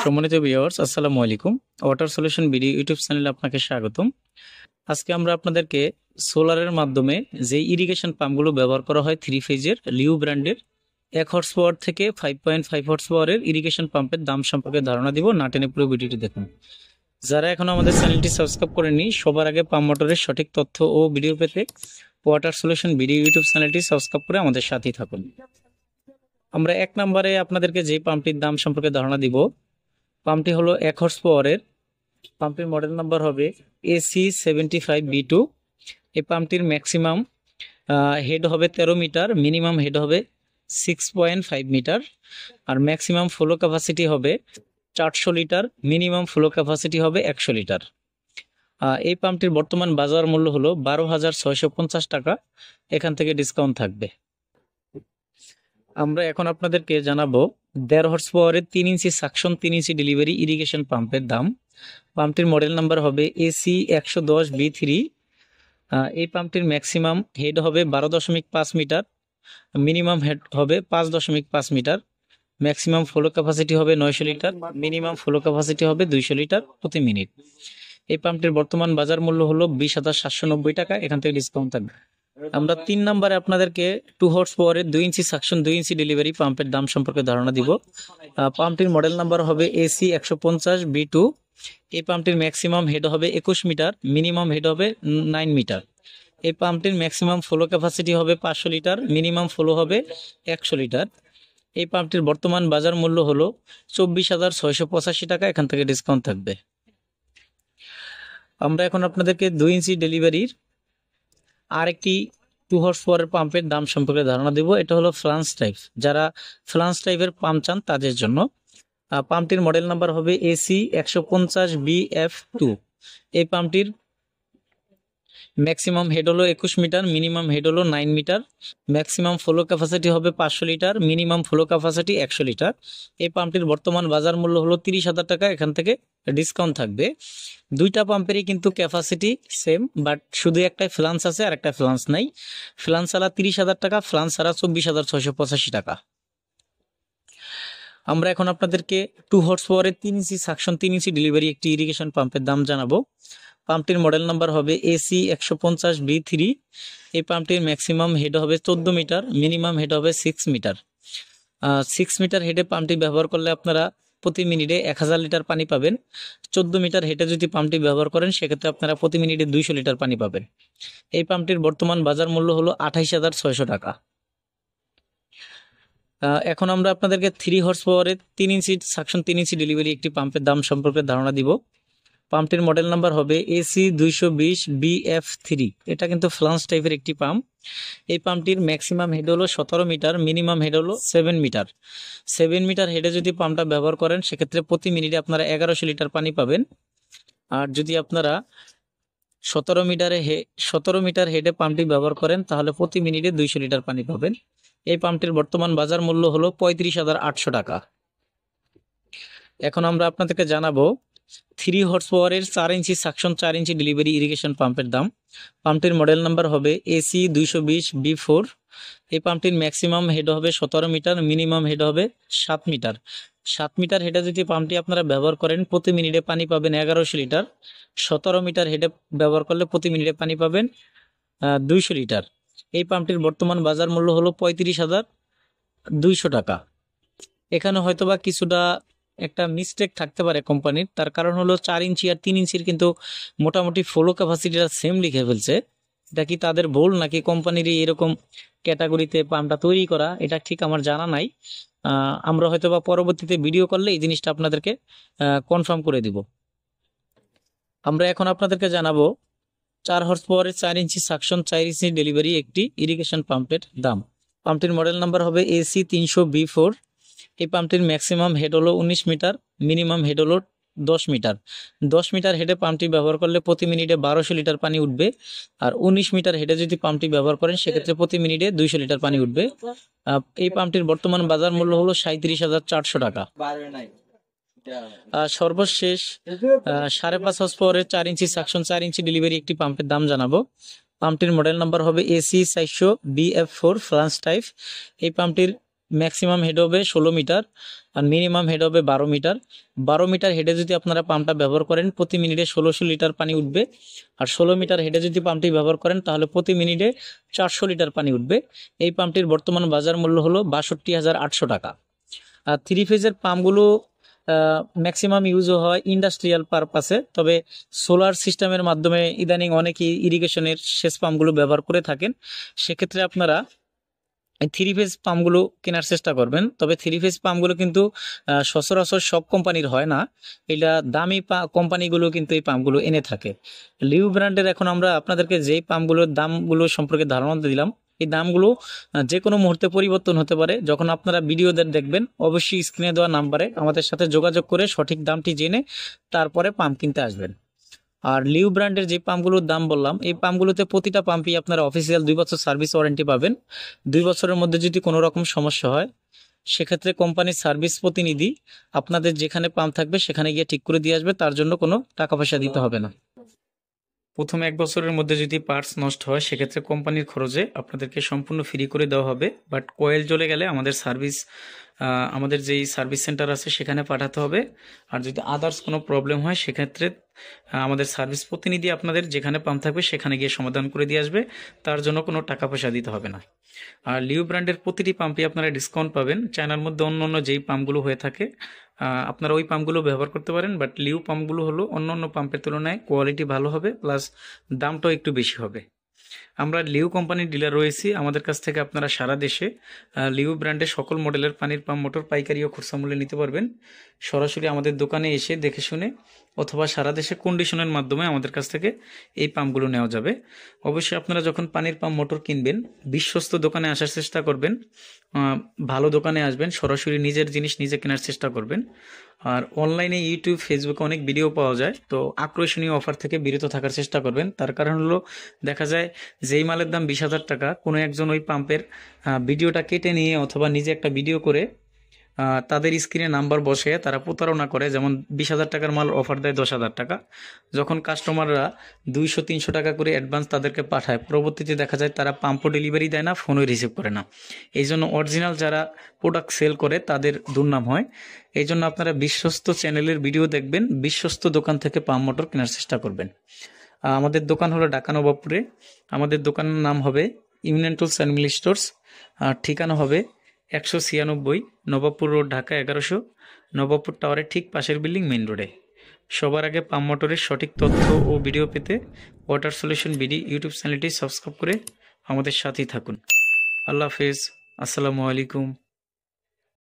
সম্মানিত ভিউয়ার্স, আসসালামু আলাইকুম। ওয়াটার সলিউশন বিডি ইউটিউব চ্যানেলে আপনাকে স্বাগতম। আজকে আমরা আপনাদেরকে সোলারের মাধ্যমে যে ইরিগেশন পাম্পগুলো ব্যবহার করা হয় 3 ফেজের লিউ ব্র্যান্ডের 1 হর্স পাওয়ার থেকে 5.5 হর্স পাওয়ারের ইরিগেশন পাম্পের দাম সম্পর্কে ধারণা দিব। না টেনে পুরো ভিডিওটি দেখুন। যারা এখনো আমাদের চ্যানেলটি সাবস্ক্রাইব করেননি, সবার আগে পাম্প মোটরের সঠিক তথ্য ও ভিডিও পেতে ওয়াটার সলিউশন বিডি ইউটিউব চ্যানেলটি সাবস্ক্রাইব করে আমাদের সাথেই থাকুন। আমরা 1 নম্বরে আপনাদেরকে যে পাম্পটির দাম সম্পর্কে ধারণা দিব, পাম্পটি হলো 1 হর্স পাওয়ারের। পাম্পটির মডেল নাম্বার হবে AC75B2। এই পাম্পটির ম্যাক্সিমাম হেড হবে 13 মিটার, মিনিমাম হেড হবে 6.5 মিটার, আর ম্যাক্সিমাম ফ্লো ক্যাপাসিটি হবে 400 লিটার, মিনিমাম ফ্লো ক্যাপাসিটি হবে 100 লিটার। এই পাম্পটির বর্তমান বাজার মূল্য হলো 12,650 টাকা। এখান থেকে ডিসকাউন্ট থাকবে। আমরা এখন আপনাদেরকে জানাবো 1.5 হর্স পাওয়ারের 3 ইঞ্চি সাকশন 3 ইঞ্চি ডেলিভারি ইরিগেশন পাম্পের দাম। পাম্পটির মডেল নাম্বার হবে AC110B3। এই পাম্পটির ম্যাক্সিমাম হেড হবে 12.5 মিটার, মিনিমাম হেড হবে 5.5 মিটার, ম্যাক্সিমাম ফ্লো ক্যাপাসিটি হবে 900 লিটার, মিনিমাম ফ্লো ক্যাপাসিটি হবে 200 লিটার প্রতি মিনিট। এই পাম্পটির বর্তমান বাজার মূল্য হলো 20,790 টাকা। এখান থেকে ডিসকাউন্ট থাকবে। আমরা 3 নম্বরে আপনাদেরকে 2 হর্স পাওয়ারের 2 ইঞ্চি সাকশন 2 ইঞ্চি ডেলিভারি পাম্পের দাম সম্পর্কে ধারণা দিব। পাম্পটির মডেল নাম্বার হবে AC150B2। এই পাম্পটির ম্যাক্সিমাম হেড হবে 21 মিটার, মিনিমাম হেড হবে 9 মিটার। এই পাম্পটির ম্যাক্সিমাম ফ্লো ক্যাপাসিটি হবে 500 লিটার, মিনিমাম ফ্লো হবে 100 লিটার। এই পাম্পটির বর্তমান বাজার মূল্য হলো 24,685 টাকা। এখান থেকে ডিসকাউন্ট থাকবে। আমরা এখন আপনাদেরকে 2 ইঞ্চি ডেলিভারির আরেকটি 2 হর্স পাওয়ারের পাম্পের দাম সম্পর্কে ধারণা দেব। এটা হলো ফ্লান্স টাইপ। যারা ফ্লান্স টাইপের পাম্প চান তাদের জন্য। পাম্পটির মডেল নাম্বার হবে AC150BF2। এই পাম্পটির ম্যাক্সিমাম হেড হলো 21 মিটার, মিনিমাম হেড হলো 9 মিটার, ম্যাক্সিমাম ফ্লো ক্যাপাসিটি হবে 500 litre, minimum flow capacity 100 litre. এই পাম্পটির বর্তমান বাজার মূল্য হলো 30,000 টাকা। এখান থেকে ডিসকাউন্ট থাকবে। দুইটা পাম্পেরই কিন্তু ক্যাপাসিটি সেম, বাট শুধু একটাই ফ্লান্স আছে আর একটা ফ্লান্স নাই। ফ্লান্স ছাড়া 30,000 টাকা, ফ্লান্স ছাড়া 24,685 টাকা। আমরা এখন আপনাদেরকে 2 হর্স পাওয়ারের 3 ইঞ্চি সাকশন 3 ইঞ্চি ডেলিভারি একটি ইরিগেশন পাম্পের দাম জানাবো। পাম্পটির মডেল নাম্বার হবে AC150B3। এই পাম্পটির ম্যাক্সিমাম হেড হবে 14 মিটার, মিনিমাম হেড হবে 6 মিটার। 6 মিটার হেডে পাম্পটি ব্যবহার করলে আপনারা প্রতি মিনিটে 1000 লিটার পানি পাবেন। 14 মিটার হেডে যদি পাম্পটি ব্যবহার করেন সেক্ষেত্রে আপনারা প্রতি মিনিটে 200 লিটার পানি পাবেন। এই পাম্পটির বর্তমান বাজার মূল্য হলো 28,600 টাকা। এখন আমরা আপনাদেরকে 3 হর্স পাওয়ারের 3 ইঞ্চি সাকশন 3 ইঞ্চি ডেলিভারি একটি পাম্পের দাম সম্পর্কে ধারণা দিব। পাম্পটির মডেল নাম্বার হবে AC220BF3। এটা কিন্তু ফ্লান্স টাইপের একটি পাম্প। এই পাম্পটির ম্যাক্সিমাম হেড হলো 17 মিটার, মিনিমাম হেড হলো 7 মিটার। 7 মিটার হেডে যদি পাম্পটা ব্যবহার করেন সেক্ষেত্রে প্রতি মিনিটে আপনারা 1100 লিটার পানি পাবেন। আর যদি আপনারা 17 মিটার হেডে পাম্পটি ব্যবহার করেন তাহলে প্রতি মিনিটে 200 লিটার পানি পাবেন। এই পাম্পটির বর্তমান বাজার মূল্য হলো 35,800 টাকা। এখন আমরা আপনাদেরকে জানাবো 3 হর্স পাওয়ারের 4 ইঞ্চি সাকশন 4 ইঞ্চি ডেলিভারি ইরিগেশন পাম্পের দাম। পাম্পটির মডেল নাম্বার হবে AC220B4। এই পাম্পটির ম্যাক্সিমাম হেড হবে 17 মিটার, মিনিমাম হেড হবে 7 মিটার। 7 মিটার হেডে যদি পাম্পটি আপনারা ব্যবহার করেন প্রতি মিনিটে পানি পাবেন 1100 লিটার। 17 মিটার হেডে ব্যবহার করলে প্রতি মিনিটে পানি পাবেন 200 লিটার। এই পাম্পটির বর্তমান বাজার মূল্য হলো 35,200 টাকা। এখানে হয়তোবা কিছুটা একটা মিস্টেক থাকতে পারে কোম্পানির। তার কারণ হলো 4 ইঞ্চি আর 3 ইঞ্চির কিন্তু মোটামুটি ফ্লো ক্যাপাসিটিটা সেম লিখে ফেলছে। এটা কি তাদের ভুল নাকি কোম্পানির এরকম ক্যাটাগরিতে পাম্পটা তৈরি করা, এটা ঠিক আমার জানা নাই। আমরা হয়তোবা পরবর্তীতে ভিডিও করলে এই জিনিসটা আপনাদেরকে কনফার্ম করে দিব। আমরা এখন আপনাদেরকে জানাবো 4 হর্স পাওয়ারের 4 ইঞ্চি সাকশন 4 ইঞ্চি ডেলিভারি একটি ইরিগেশন পাম্পের দাম। পাম্পটির মডেল নাম্বার হবে AC300B4। এই পাম্পটির ম্যাক্সিমাম হেড হলো 19 মিটার, মিনিমাম হেড হলো 10 মিটার। 10 মিটার হেডে পাম্পটি ব্যবহার করলে প্রতি মিনিটে 1200 লিটার পানি উঠবে। আর 19 মিটার হেডে যদি পাম্পটি ব্যবহার করেন সেক্ষেত্রে প্রতি মিনিটে 200 লিটার পানি উঠবে। এই পাম্পটির বর্তমান বাজার মূল্য হলো 37,400 টাকা। সর্বশেষ 5.5 হর্স পাওয়ারের 4 ইঞ্চি সাকশন 4 ইঞ্চি ডেলিভারি একটি পাম্পের দাম জানাবো। পাম্পটির মডেল নাম্বার হবে AC400BF4 ফ্রান্স টাইপ। এই পাম্পটির ম্যাক্সিমাম হেড হবে 16 মিটার আর মিনিমাম হেড হবে 12 মিটার। 12 মিটার হেডে যদি আপনারা পাম্পটা ব্যবহার করেন প্রতি মিনিটে 1600 লিটার পানি উঠবে। আর 16 মিটার হেডে যদি পাম্পটি ব্যবহার করেন তাহলে প্রতি মিনিটে 400 লিটার পানি উঠবে। এই পাম্পটির বর্তমান বাজার মূল্য হলো 62,800 টাকা। আর 3 ফেজের পাম্পগুলো ম্যাক্সিমাম ইউজও হয় ইন্ডাস্ট্রিয়াল পারপাসে, তবে সোলার সিস্টেমের মাধ্যমে ইদানিং অনেকেই ইরিগেশনের সেচ পাম্পগুলো ব্যবহার করে থাকেন। সেক্ষেত্রে আপনারা এই 3 ফেজ পাম্পগুলো কেনার চেষ্টা করবেন। তবে 3 ফেজ পাম্পগুলো কিন্তু সচরাচর সব কোম্পানির হয় না, এটা দামি কোম্পানিগুলো কিন্তু এই পাম্পগুলো এনে থাকে। লিউ ব্র্যান্ডের এখন আমরা আপনাদেরকে যেই পাম্পগুলোর দামগুলো সম্পর্কে ধারণা দিলাম, এই দামগুলো যে কোনো মুহূর্তে পরিবর্তন হতে পারে। যখন আপনারা ভিডিও দেখবেন অবশ্যই স্ক্রিনে দেওয়া নাম্বারে আমাদের সাথে যোগাযোগ করে সঠিক দামটি জেনে তারপরে পাম্প কিনতে আসবেন। আর লিউ ব্র্যান্ডের যে পাম্পগুলোর দাম বললাম, এই পাম্পগুলোতে প্রতিটা পাম্পই আপনারা অফিসিয়াল 2 বছর সার্ভিস ওয়ারেন্টি পাবেন। 2 বছরের মধ্যে যদি কোনো রকম সমস্যা হয় সেক্ষেত্রে কোম্পানির সার্ভিস প্রতিনিধি আপনাদের যেখানে পাম্প থাকবে সেখানে গিয়ে ঠিক করে দিয়ে আসবে, তার জন্য কোনো টাকা পয়সা দিতে হবে না। প্রথম 1 বছরের মধ্যে যদি পার্টস নষ্ট হয় সেক্ষেত্রে কোম্পানির খরচে আপনাদেরকে সম্পূর্ণ ফ্রি করে দেওয়া হবে। বাট কয়েল জ্বলে গেলে আমাদের যেই সার্ভিস সেন্টার আছে সেখানে পাঠাতে হবে। আর যদি আদার্স কোনো প্রবলেম হয় সেক্ষেত্রে আমাদের সার্ভিস প্রতিনিধি আপনাদের যেখানে পাম্প থাকবে সেখানে গিয়ে সমাধান করে দিয়ে আসবে, তার জন্য কোনো টাকা পয়সা দিতে হবে না। আর লিউ ব্র্যান্ডের প্রতিটি পাম্পে আপনারা ডিসকাউন্ট পাবেন। চায়নার মধ্যে অন্য অন্য যেই পাম্পগুলো হয়ে থাকে আপনারা ওই পাম্পগুলো ব্যবহার করতে পারেন, বাট লিউ পাম্পগুলো হলো অন্য অন্য পাম্পের তুলনায় কোয়ালিটি ভালো হবে, প্লাস দামটাও একটু বেশি হবে। আমরা লিউ কোম্পানির ডিলার রয়েছি। আমাদের কাছ থেকে আপনারা সারা দেশে লিউ ব্র্যান্ডের সকল মডেলের পানির পাম্প মোটর পাইকারি ও খুচরা মূল্যে নিতে পারবেন। সরাসরি আমাদের দোকানে এসে দেখে শুনে অথবা সারা দেশে কন্ডিশনের মাধ্যমে আমাদের কাছ থেকে এই পাম্পগুলো নেওয়া যাবে। অবশ্যই আপনারা যখন পানির পাম্প মোটর কিনবেন বিশ্বস্ত দোকানে আসার চেষ্টা করবেন, ভালো দোকানে আসবেন, সরাসরি নিজের জিনিস নিজে কেনার চেষ্টা করবেন। আর অনলাইনে ইউটিউব ফেসবুকে অনেক ভিডিও পাওয়া যায়, তো আকর্ষণীয় অফার থেকে বিরত থাকার চেষ্টা করবেন। তার কারণ হলো দেখা যায় যেই মালের দাম 20,000 টাকা, কোনো একজন ওই পাম্পের ভিডিওটা কেটে নিয়ে অথবা নিজে একটা ভিডিও করে তাদের স্ক্রিনে নাম্বার বসে তারা প্রতারণা করে, যেমন 20,000 টাকার মাল অফার দেয় 10,000 টাকা। যখন কাস্টমাররা 200-300 টাকা করে অ্যাডভান্স তাদেরকে পাঠায়, পরবর্তীতে দেখা যায় তারা পাম্পও ডেলিভারি দেয় না, ফোনও রিসিভ করে না। এই জন্য অরিজিনাল যারা প্রোডাক্ট সেল করে তাদের দুর্নাম হয়। এই জন্য আপনারা বিশ্বস্ত চ্যানেলের ভিডিও দেখবেন, বিশ্বস্ত দোকান থেকে পাম্প মোটর কেনার চেষ্টা করবেন। আমাদের দোকান হলো ঢাকা নবাবপুরে। আমাদের দোকানের নাম হবে union tools and mill stores. ঠিকানা হবে 196 নবাবপুর রোড, ঢাকা 1100, নবাবপুর টাওয়ারের ঠিক পাশের বিল্ডিং, মেইন রোডে। সবার আগে পাম্প মোটরের সঠিক তথ্য ও ভিডিও পেতে ওয়াটার সলিউশন বিডি ইউটিউব চ্যানেলটি সাবস্ক্রাইব করে আমাদের সাথেই থাকুন। আল্লাহ হাফেজ, আসসালামু আলাইকুম।